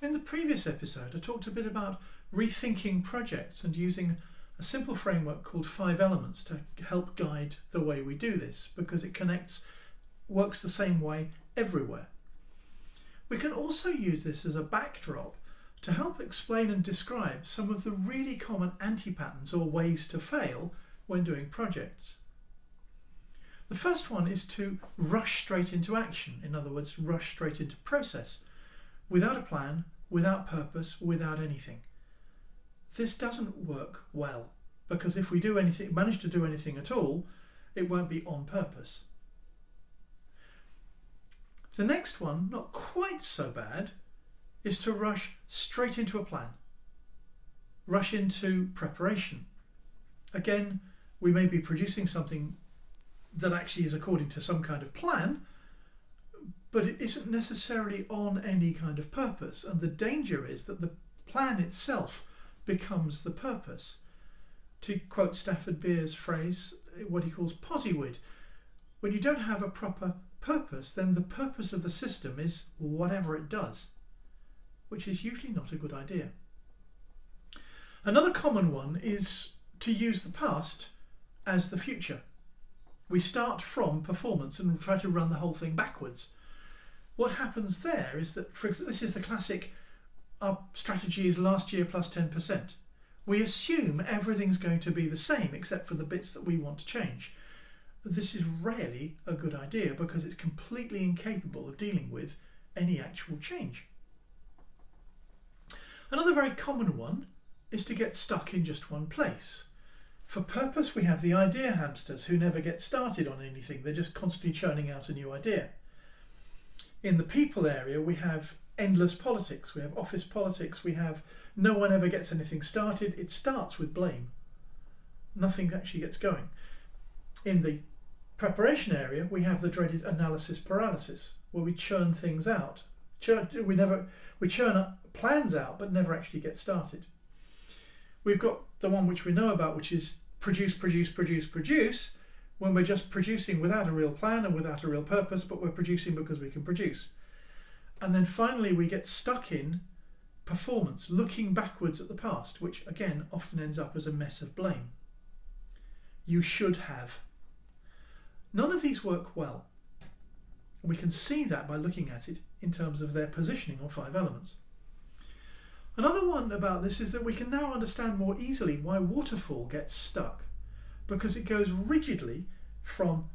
In the previous episode, I talked a bit about rethinking projects and using a simple framework called 5 elements to help guide the way we do this, because it works the same way everywhere. We can also use this as a backdrop to help explain and describe some of the really common anti-patterns or ways to fail when doing projects. The first one is to rush straight into action, in other words, rush straight into process, without a plan, without purpose, without anything. This doesn't work well, because if we manage to do anything at all, it won't be on purpose. The next one, not quite so bad, is to rush straight into a plan. Rush into preparation. Again, we may be producing something that actually is according to some kind of plan, but it isn't necessarily on any kind of purpose, and the danger is that the plan itself becomes the purpose. To quote Stafford Beer's phrase, what he calls posywid, when you don't have a proper purpose, then the purpose of the system is whatever it does, which is usually not a good idea. Another common one is to use the past as the future. We start from performance and try to run the whole thing backwards. What happens there is that, for example, this is the classic, our strategy is last year plus 10%. We assume everything's going to be the same except for the bits that we want to change. This is rarely a good idea because it's completely incapable of dealing with any actual change. Another very common one is to get stuck in just one place. For purpose, we have the idea hamsters who never get started on anything. They're just constantly churning out a new idea. In the people area, we have endless politics. We have office politics. We have no one ever gets anything started. It starts with blame. Nothing actually gets going. In the preparation area, we have the dreaded analysis paralysis, where we churn things out. We churn up plans out, but never actually get started. We've got the one which we know about, which is produce, when we're just producing without a real plan and without a real purpose, but we're producing because we can produce. And then finally we get stuck in performance, looking backwards at the past, which again often ends up as a mess of blame. You should have. None of these work well. And we can see that by looking at it in terms of their positioning on 5 elements. Another one about this is that we can now understand more easily why waterfall gets stuck, because it goes rigidly from,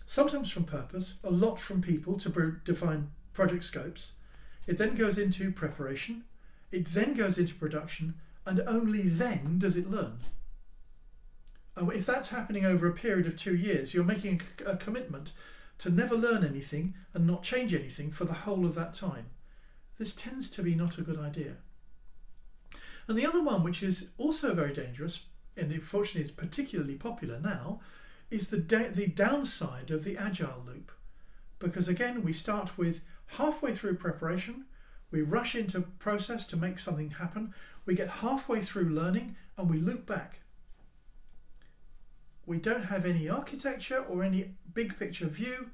sometimes from purpose, a lot from people to define project scopes. It then goes into preparation, it then goes into production, and only then does it learn. If that's happening over a period of 2 years, you're making a commitment to never learn anything and not change anything for the whole of that time. This tends to be not a good idea. And the other one, which is also very dangerous, and unfortunately is particularly popular now, is the downside of the agile loop. Because again, we start with halfway through preparation, we rush into process to make something happen, we get halfway through learning, and we loop back. We don't have any architecture or any big picture view,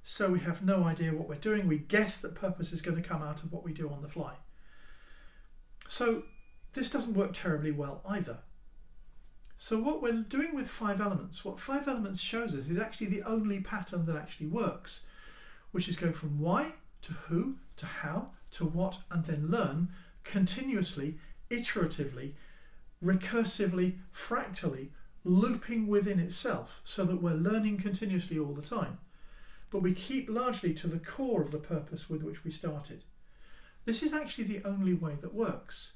so we have no idea what we're doing. We guess that purpose is going to come out of what we do on the fly. So this doesn't work terribly well either. So what we're doing with 5 elements, what 5 elements shows us is actually the only pattern that actually works, which is go from why to who to how to what, and then learn continuously, iteratively, recursively, fractally, looping within itself, so that we're learning continuously all the time. But we keep largely to the core of the purpose with which we started. This is actually the only way that works.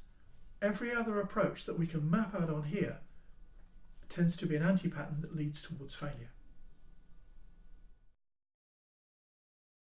Every other approach that we can map out on here tends to be an anti-pattern that leads towards failure.